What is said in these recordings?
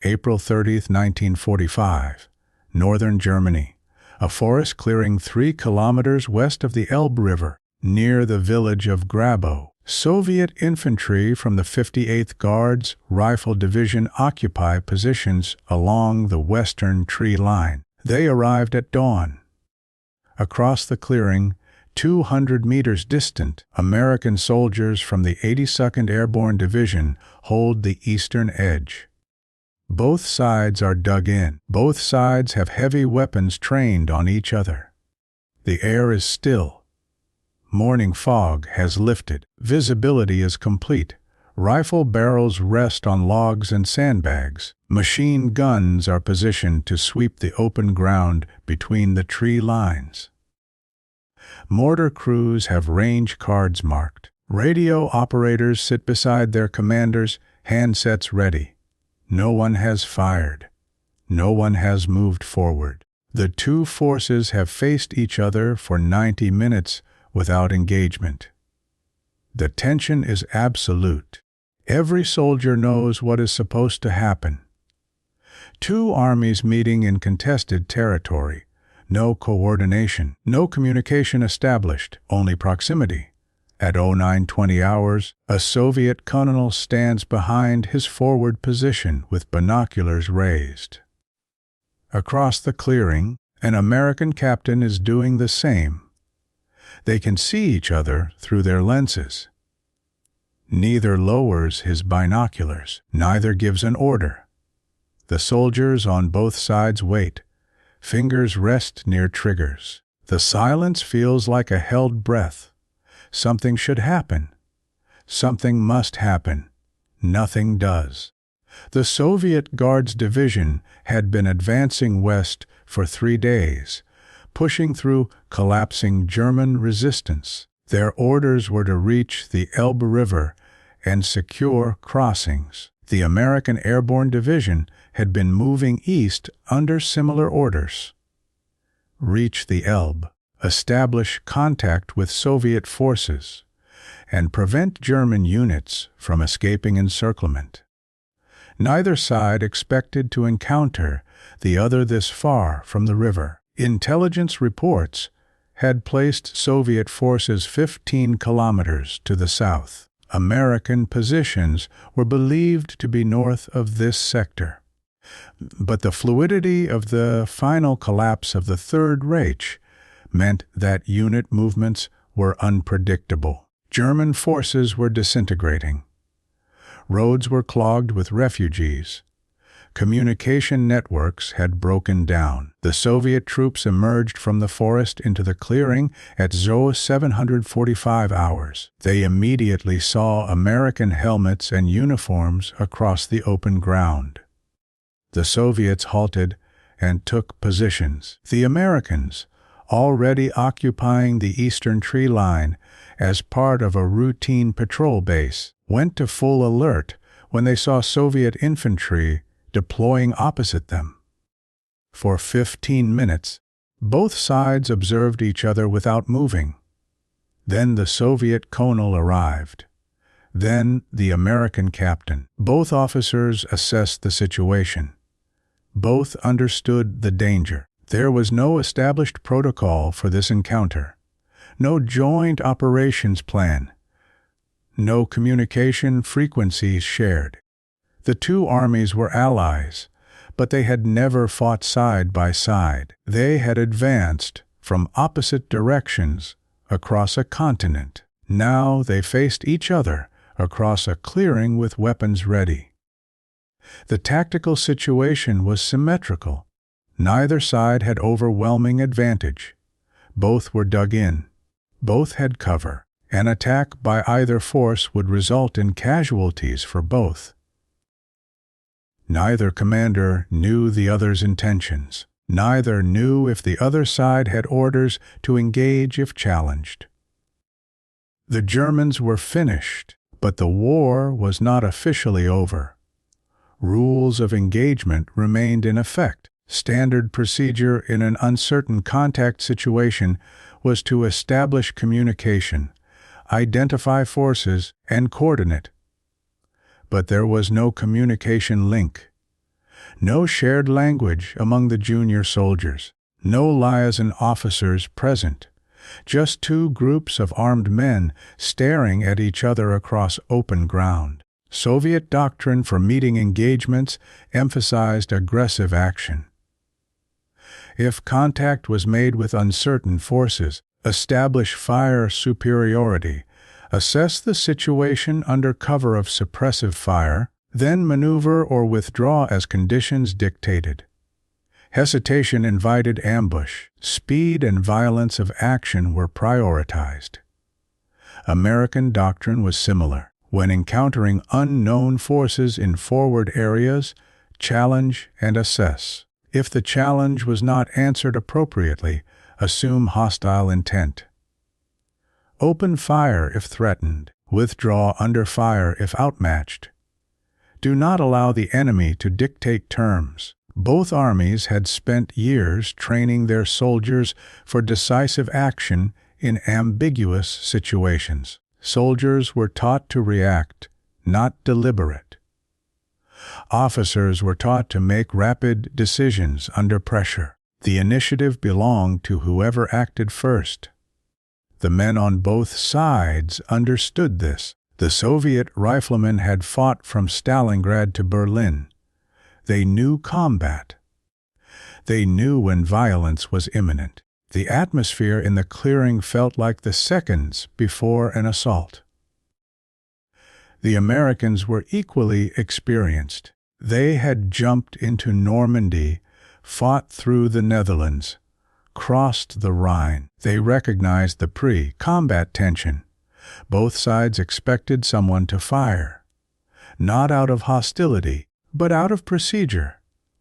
April 30, 1945, northern Germany. A forest clearing 3 kilometers west of the Elbe River, near the village of Grabow. Soviet infantry from the 58th Guards Rifle Division occupy positions along the western tree line. They arrived at dawn. Across the clearing, 200 meters distant, American soldiers from the 82nd Airborne Division hold the eastern edge. Both sides are dug in. Both sides have heavy weapons trained on each other. The air is still. Morning fog has lifted. Visibility is complete. Rifle barrels rest on logs and sandbags. Machine guns are positioned to sweep the open ground between the tree lines. Mortar crews have range cards marked. Radio operators sit beside their commanders, handsets ready. No one has fired. No one has moved forward. The two forces have faced each other for 90 minutes without engagement. The tension is absolute. Every soldier knows what is supposed to happen. Two armies meeting in contested territory. No coordination, no communication established, only proximity. At 09:20 hours, a Soviet colonel stands behind his forward position with binoculars raised. Across the clearing, an American captain is doing the same. They can see each other through their lenses. Neither lowers his binoculars, neither gives an order. The soldiers on both sides wait. Fingers rest near triggers. The silence feels like a held breath. Something should happen. Something must happen. Nothing does. The Soviet Guards Division had been advancing west for 3 days, pushing through collapsing German resistance. Their orders were to reach the Elbe River and secure crossings. The American Airborne Division had been moving east under similar orders. Reach the Elbe, establish contact with Soviet forces, and prevent German units from escaping encirclement. Neither side expected to encounter the other this far from the river. Intelligence reports had placed Soviet forces 15 kilometers to the south. American positions were believed to be north of this sector. But the fluidity of the final collapse of the Third Reich meant that unit movements were unpredictable. German forces were disintegrating. Roads were clogged with refugees. Communication networks had broken down. The Soviet troops emerged from the forest into the clearing at 0745 hours. They immediately saw American helmets and uniforms across the open ground. The Soviets halted and took positions. The Americans, already occupying the eastern tree line as part of a routine patrol base, went to full alert when they saw Soviet infantry deploying opposite them. For 15 minutes, both sides observed each other without moving. Then the Soviet colonel arrived. Then the American captain. Both officers assessed the situation. Both understood the danger. There was no established protocol for this encounter. No joint operations plan. No communication frequencies shared. The two armies were allies, but they had never fought side by side. They had advanced from opposite directions across a continent. Now they faced each other across a clearing with weapons ready. The tactical situation was symmetrical. Neither side had overwhelming advantage. Both were dug in. Both had cover. An attack by either force would result in casualties for both. Neither commander knew the other's intentions. Neither knew if the other side had orders to engage if challenged. The Germans were finished, but the war was not officially over. Rules of engagement remained in effect. Standard procedure in an uncertain contact situation was to establish communication, identify forces, and coordinate. But there was no communication link. No shared language among the junior soldiers. No liaison officers present. Just two groups of armed men staring at each other across open ground. Soviet doctrine for meeting engagements emphasized aggressive action. If contact was made with uncertain forces, establish fire superiority, assess the situation under cover of suppressive fire, then maneuver or withdraw as conditions dictated. Hesitation invited ambush. Speed and violence of action were prioritized. American doctrine was similar. When encountering unknown forces in forward areas, challenge and assess. If the challenge was not answered appropriately, assume hostile intent. Open fire if threatened. Withdraw under fire if outmatched. Do not allow the enemy to dictate terms. Both armies had spent years training their soldiers for decisive action in ambiguous situations. Soldiers were taught to react, not deliberate. Officers were taught to make rapid decisions under pressure. The initiative belonged to whoever acted first. The men on both sides understood this. The Soviet riflemen had fought from Stalingrad to Berlin. They knew combat. They knew when violence was imminent. The atmosphere in the clearing felt like the seconds before an assault. The Americans were equally experienced. They had jumped into Normandy, fought through the Netherlands, crossed the Rhine. They recognized the pre-combat tension. Both sides expected someone to fire, not out of hostility, but out of procedure.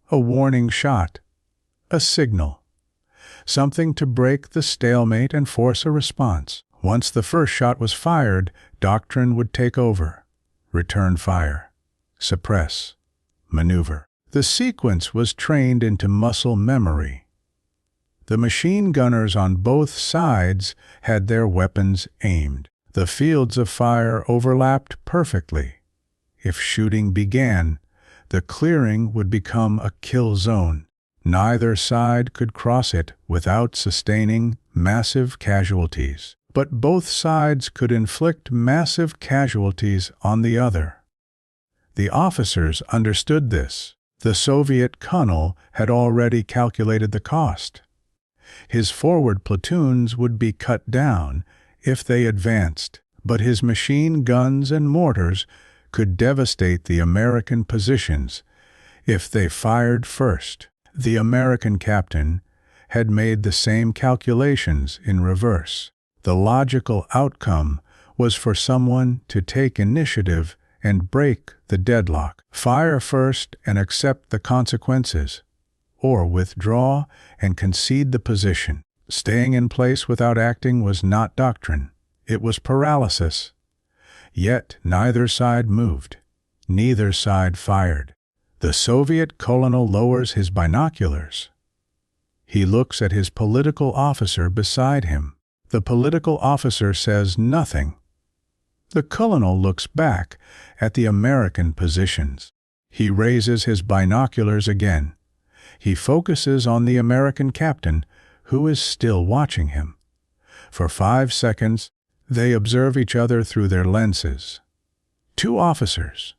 A warning shot, a signal, something to break the stalemate and force a response. Once the first shot was fired, doctrine would take over. Return fire, suppress, maneuver. The sequence was trained into muscle memory. The machine gunners on both sides had their weapons aimed. The fields of fire overlapped perfectly. If shooting began, the clearing would become a kill zone. Neither side could cross it without sustaining massive casualties. But both sides could inflict massive casualties on the other. The officers understood this. The Soviet colonel had already calculated the cost. His forward platoons would be cut down if they advanced, but his machine guns and mortars could devastate the American positions if they fired first. The American captain had made the same calculations in reverse. The logical outcome was for someone to take initiative and break the deadlock. Fire first and accept the consequences, or withdraw and concede the position. Staying in place without acting was not doctrine. It was paralysis. Yet neither side moved. Neither side fired. The Soviet colonel lowers his binoculars. He looks at his political officer beside him. The political officer says nothing. The colonel looks back at the American positions. He raises his binoculars again. He focuses on the American captain, who is still watching him. For 5 seconds, they observe each other through their lenses. Two officers,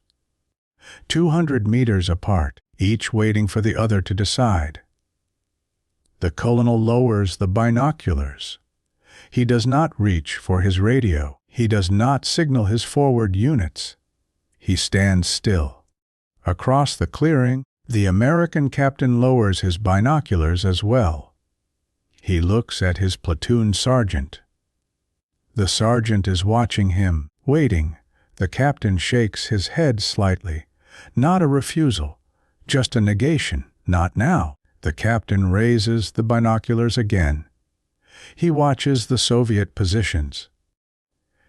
200 meters apart, each waiting for the other to decide. The colonel lowers the binoculars. He does not reach for his radio. He does not signal his forward units. He stands still. Across the clearing, the American captain lowers his binoculars as well. He looks at his platoon sergeant. The sergeant is watching him, waiting. The captain shakes his head slightly. Not a refusal, just a negation. Not now. The captain raises the binoculars again. He watches the Soviet positions.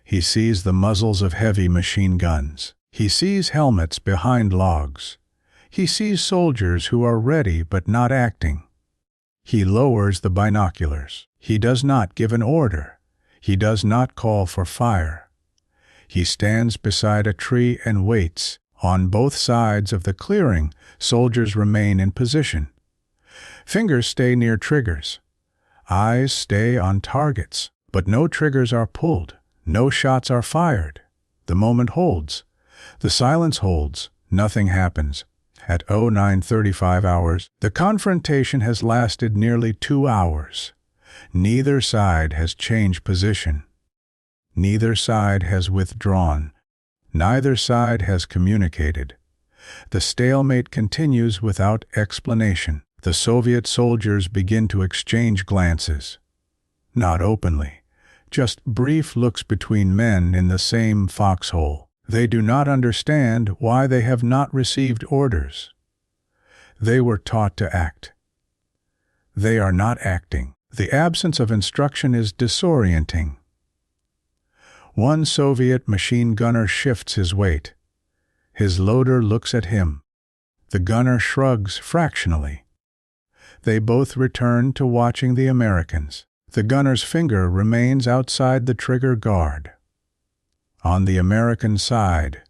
He sees the muzzles of heavy machine guns. He sees helmets behind logs. He sees soldiers who are ready but not acting. He lowers the binoculars. He does not give an order. He does not call for fire. He stands beside a tree and waits. On both sides of the clearing, soldiers remain in position. Fingers stay near triggers. Eyes stay on targets. But no triggers are pulled. No shots are fired. The moment holds. The silence holds. Nothing happens. At 09:35 hours, the confrontation has lasted nearly 2 hours. Neither side has changed position. Neither side has withdrawn. Neither side has communicated. The stalemate continues without explanation. The Soviet soldiers begin to exchange glances. Not openly, just brief looks between men in the same foxhole. They do not understand why they have not received orders. They were taught to act. They are not acting. The absence of instruction is disorienting. One Soviet machine gunner shifts his weight. His loader looks at him. The gunner shrugs fractionally. They both return to watching the Americans. The gunner's finger remains outside the trigger guard. On the American side,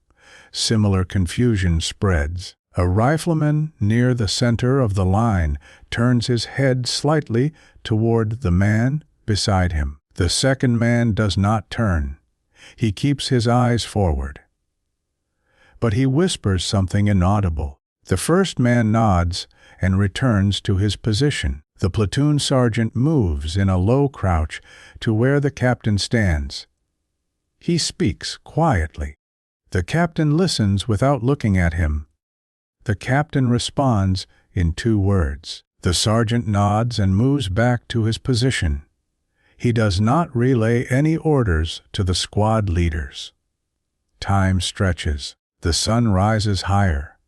similar confusion spreads. A rifleman near the center of the line turns his head slightly toward the man beside him. The second man does not turn. He keeps his eyes forward. But he whispers something inaudible. The first man nods and returns to his position. The platoon sergeant moves in a low crouch to where the captain stands. He speaks quietly. The captain listens without looking at him. The captain responds in 2 words. The sergeant nods and moves back to his position. He does not relay any orders to the squad leaders. Time stretches. The sun rises higher.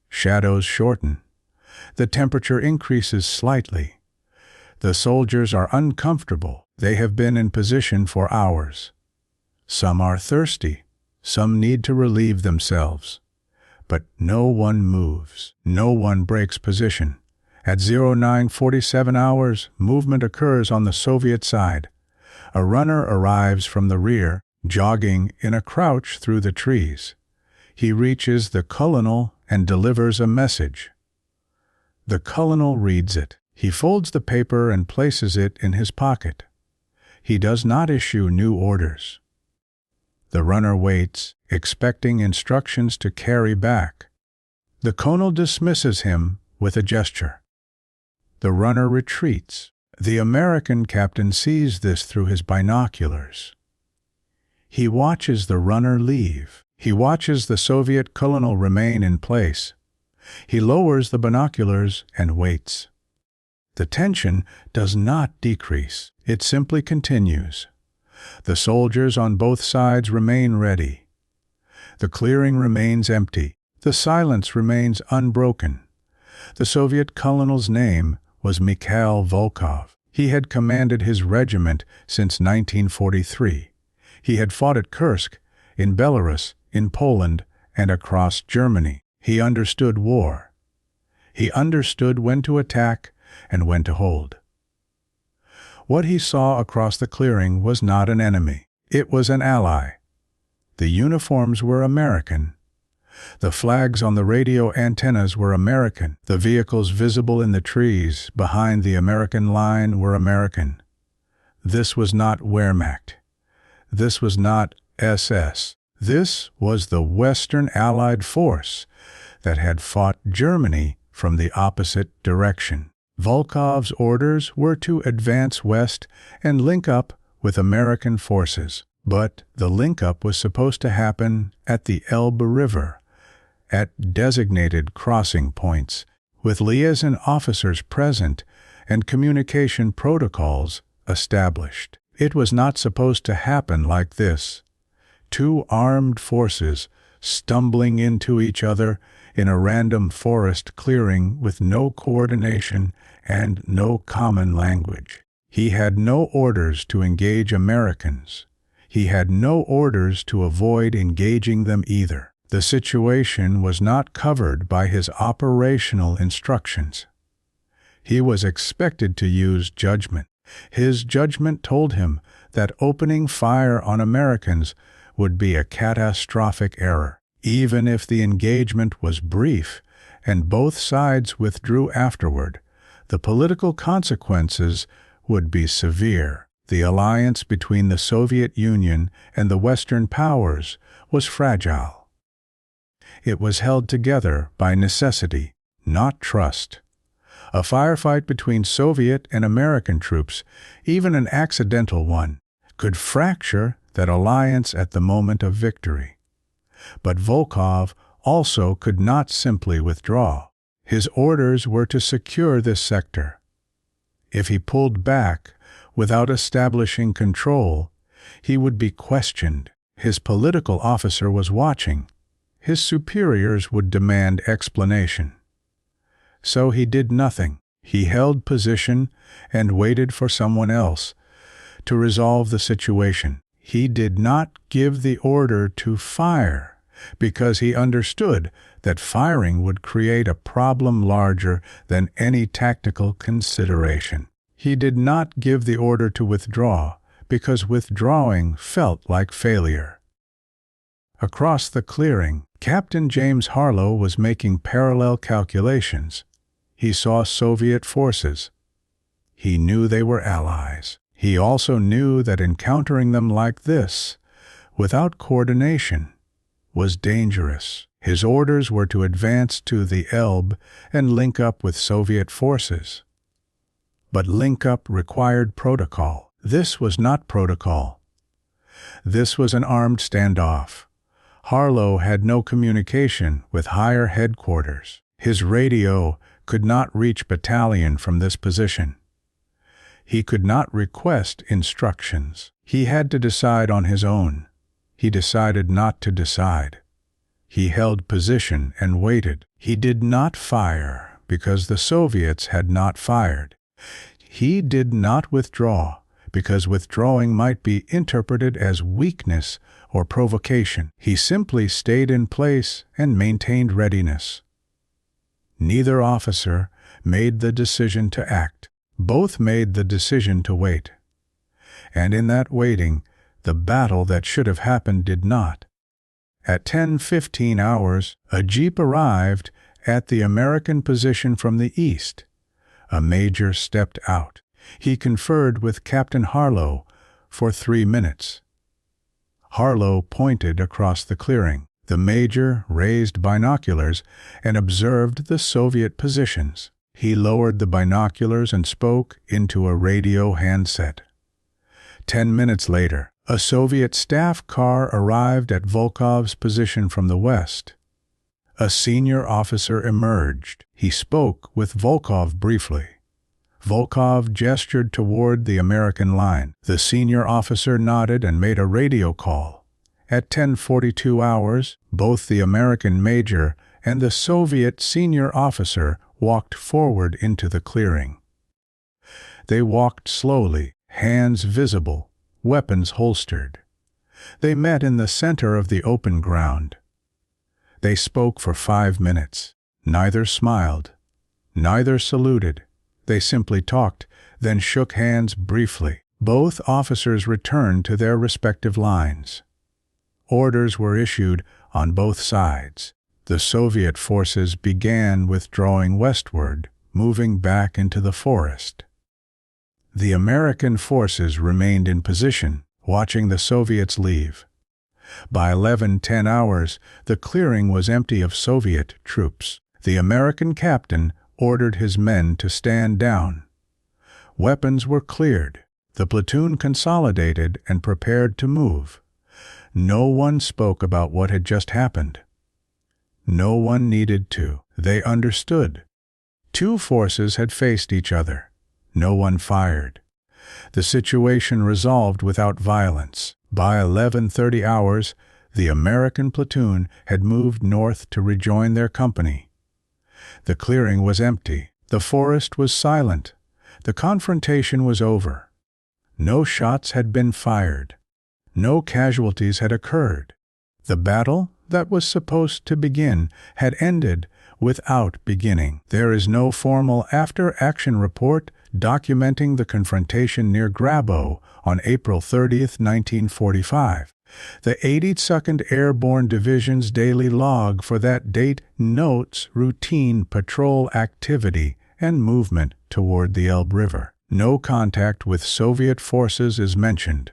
Shadows shorten. The temperature increases slightly. The soldiers are uncomfortable. They have been in position for hours. Some are thirsty. Some need to relieve themselves. But no one moves. No one breaks position. At 09:47 hours, movement occurs on the Soviet side. A runner arrives from the rear, jogging in a crouch through the trees. He reaches the colonel and delivers a message. The colonel reads it. He folds the paper and places it in his pocket. He does not issue new orders. The runner waits, expecting instructions to carry back. The colonel dismisses him with a gesture. The runner retreats. The American captain sees this through his binoculars. He watches the runner leave. He watches the Soviet colonel remain in place. He lowers the binoculars and waits. The tension does not decrease. It simply continues. The soldiers on both sides remain ready. The clearing remains empty. The silence remains unbroken. The Soviet colonel's name was Mikhail Volkov. He had commanded his regiment since 1943. He had fought at Kursk, in Belarus, in Poland, and across Germany. He understood war. He understood when to attack and when to hold. What he saw across the clearing was not an enemy. It was an ally. The uniforms were American. The flags on the radio antennas were American. The vehicles visible in the trees behind the American line were American. This was not Wehrmacht. This was not SS. This was the Western Allied force that had fought Germany from the opposite direction. Volkov's orders were to advance west and link up with American forces. But the link-up was supposed to happen at the Elbe River, at designated crossing points, with liaison officers present and communication protocols established. It was not supposed to happen like this. 2 armed forces stumbling into each other in a random forest clearing with no coordination and no common language. He had no orders to engage Americans. He had no orders to avoid engaging them either. The situation was not covered by his operational instructions. He was expected to use judgment. His judgment told him that opening fire on Americans would be a catastrophic error. Even if the engagement was brief and both sides withdrew afterward, the political consequences would be severe. The alliance between the Soviet Union and the Western powers was fragile. It was held together by necessity, not trust. A firefight between Soviet and American troops, even an accidental one, could fracture that alliance at the moment of victory. But Volkov also could not simply withdraw. His orders were to secure this sector. If he pulled back without establishing control, he would be questioned. His political officer was watching. His superiors would demand explanation. So he did nothing. He held position and waited for someone else to resolve the situation. He did not give the order to fire because he understood that firing would create a problem larger than any tactical consideration. He did not give the order to withdraw because withdrawing felt like failure. Across the clearing, Captain James Harlow was making parallel calculations. He saw Soviet forces. He knew they were allies. He also knew that encountering them like this, without coordination, was dangerous. His orders were to advance to the Elbe and link up with Soviet forces. But link-up required protocol. This was not protocol. This was an armed standoff. Harlow had no communication with higher headquarters. His radio could not reach battalion from this position. He could not request instructions. He had to decide on his own. He decided not to decide. He held position and waited. He did not fire because the Soviets had not fired. He did not withdraw because withdrawing might be interpreted as weakness or provocation. He simply stayed in place and maintained readiness. Neither officer made the decision to act. Both made the decision to wait. And in that waiting, the battle that should have happened did not. At 10:15 hours, a jeep arrived at the American position from the east. A major stepped out. He conferred with Captain Harlow for 3 minutes. Harlow pointed across the clearing. The major raised binoculars and observed the Soviet positions. He lowered the binoculars and spoke into a radio handset. 10 minutes later, a Soviet staff car arrived at Volkov's position from the west. A senior officer emerged. He spoke with Volkov briefly. Volkov gestured toward the American line. The senior officer nodded and made a radio call. At 10:42 hours, both the American major and the Soviet senior officer walked forward into the clearing. They walked slowly, hands visible, weapons holstered. They met in the center of the open ground. They spoke for 5 minutes. Neither smiled. Neither saluted. They simply talked, then shook hands briefly. Both officers returned to their respective lines. Orders were issued on both sides. The Soviet forces began withdrawing westward, moving back into the forest. The American forces remained in position, watching the Soviets leave. By 11:10 hours, the clearing was empty of Soviet troops. The American captain ordered his men to stand down. Weapons were cleared. The platoon consolidated and prepared to move. No one spoke about what had just happened. No one needed to. They understood. Two forces had faced each other. No one fired. The situation resolved without violence. By 11:30 hours, the American platoon had moved north to rejoin their company. The clearing was empty. The forest was silent. The confrontation was over. No shots had been fired. No casualties had occurred. The battle that was supposed to begin had ended without beginning. There is no formal after-action report documenting the confrontation near Grabow on April 30, 1945. The 82nd Airborne Division's daily log for that date notes routine patrol activity and movement toward the Elbe River. No contact with Soviet forces is mentioned.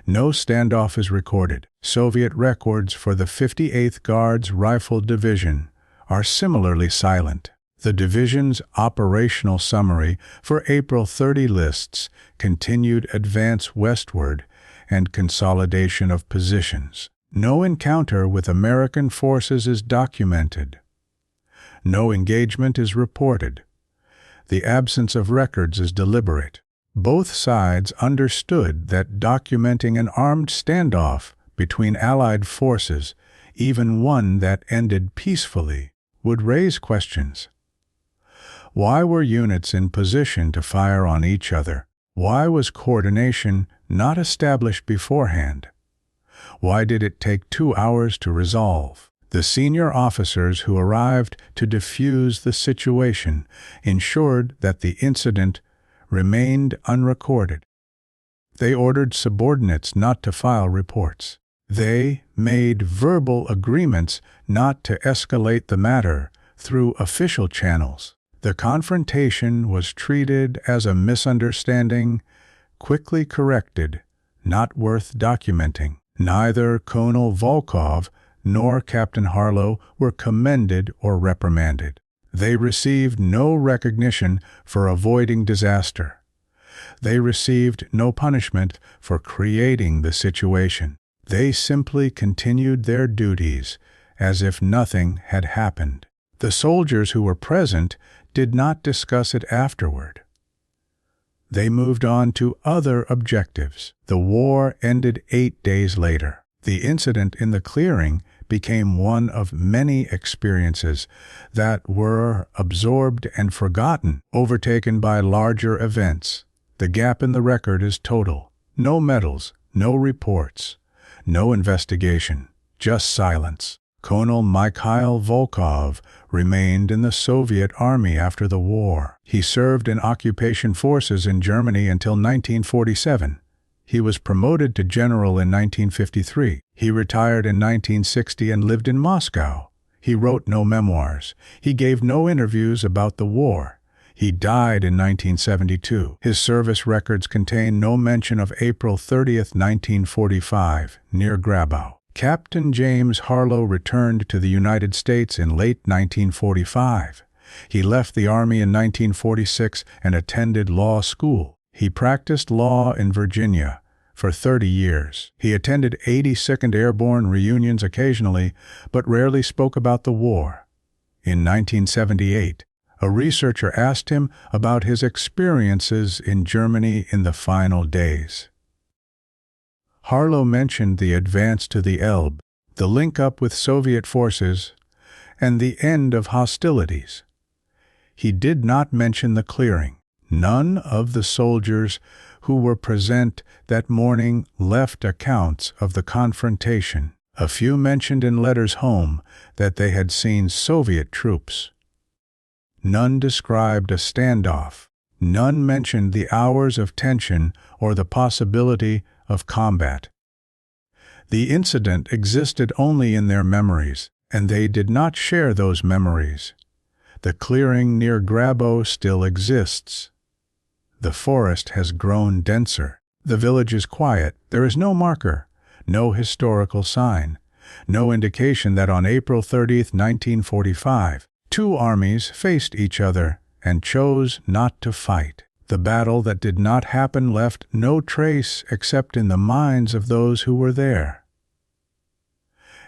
No standoff is recorded. Soviet records for the 58th Guards Rifle Division are similarly silent. The division's operational summary for April 30 lists continued advance westward and consolidation of positions. No encounter with American forces is documented. No engagement is reported. The absence of records is deliberate. Both sides understood that documenting an armed standoff between Allied forces, even one that ended peacefully, would raise questions. Why were units in position to fire on each other? Why was coordination not established beforehand? Why did it take 2 hours to resolve? The senior officers who arrived to defuse the situation ensured that the incident remained unrecorded. They ordered subordinates not to file reports. They made verbal agreements not to escalate the matter through official channels. The confrontation was treated as a misunderstanding, quickly corrected, not worth documenting. Neither Colonel Volkov nor Captain Harlow were commended or reprimanded. They received no recognition for avoiding disaster. They received no punishment for creating the situation. They simply continued their duties as if nothing had happened. The soldiers who were present did not discuss it afterward. They moved on to other objectives. The war ended 8 days later. The incident in the clearing became one of many experiences that were absorbed and forgotten, overtaken by larger events. The gap in the record is total. No medals, no reports, no investigation, just silence. Colonel Mikhail Volkov remained in the Soviet Army after the war. He served in occupation forces in Germany until 1947. He was promoted to general in 1953. He retired in 1960 and lived in Moscow. He wrote no memoirs. He gave no interviews about the war. He died in 1972. His service records contain no mention of April 30, 1945, near Grabow. Captain James Harlow returned to the United States in late 1945. He left the Army in 1946 and attended law school. He practiced law in Virginia for 30 years. He attended 82nd Airborne reunions occasionally, but rarely spoke about the war. In 1978, a researcher asked him about his experiences in Germany in the final days. Harlow mentioned the advance to the Elbe, the link-up with Soviet forces, and the end of hostilities. He did not mention the clearing. None of the soldiers who were present that morning left accounts of the confrontation. A few mentioned in letters home that they had seen Soviet troops. None described a standoff. None mentioned the hours of tension or the possibility of combat. The incident existed only in their memories, and they did not share those memories. The clearing near Grabow still exists. The forest has grown denser. The village is quiet. There is no marker, no historical sign, no indication that on April 30, 1945, two armies faced each other and chose not to fight. The battle that did not happen left no trace except in the minds of those who were there.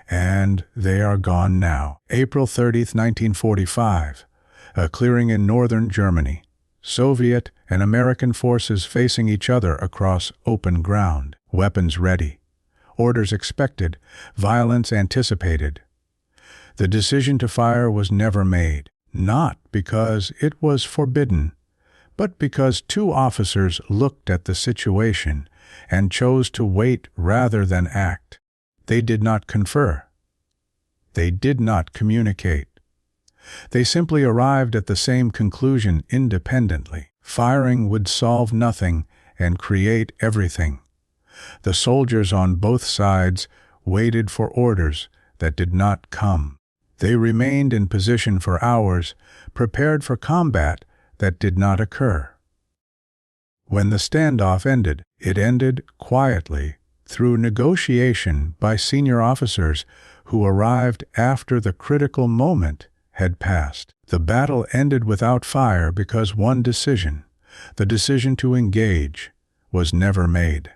And they are gone now. April 30, 1945, a clearing in northern Germany. Soviet and American forces facing each other across open ground. Weapons ready. Orders expected. Violence anticipated. The decision to fire was never made, not because it was forbidden, but because two officers looked at the situation and chose to wait rather than act. They did not confer. They did not communicate. They simply arrived at the same conclusion independently. Firing would solve nothing and create everything. The soldiers on both sides waited for orders that did not come. They remained in position for hours, prepared for combat that did not occur. When the standoff ended, it ended quietly, through negotiation by senior officers who arrived after the critical moment had passed. The battle ended without fire because one decision, the decision to engage, was never made.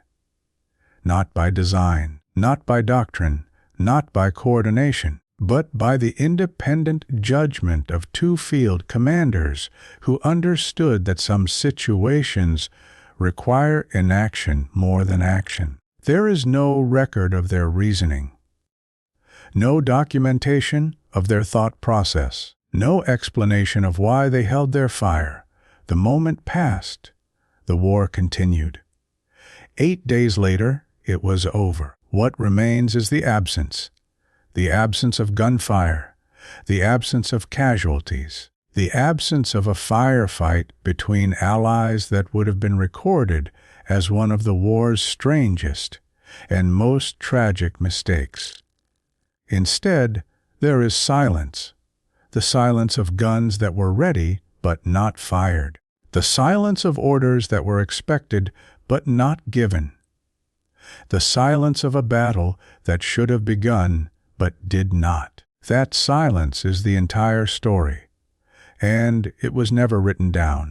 Not by design, not by doctrine, not by coordination, but by the independent judgment of two field commanders who understood that some situations require inaction more than action. There is no record of their reasoning, no documentation of their thought process, no explanation of why they held their fire. The moment passed. The war continued. 8 days later, it was over. What remains is the absence of gunfire, the absence of casualties, the absence of a firefight between allies that would have been recorded as one of the war's strangest and most tragic mistakes. Instead, there is silence, the silence of guns that were ready but not fired, the silence of orders that were expected but not given, the silence of a battle that should have begun but did not. That silence is the entire story, and it was never written down.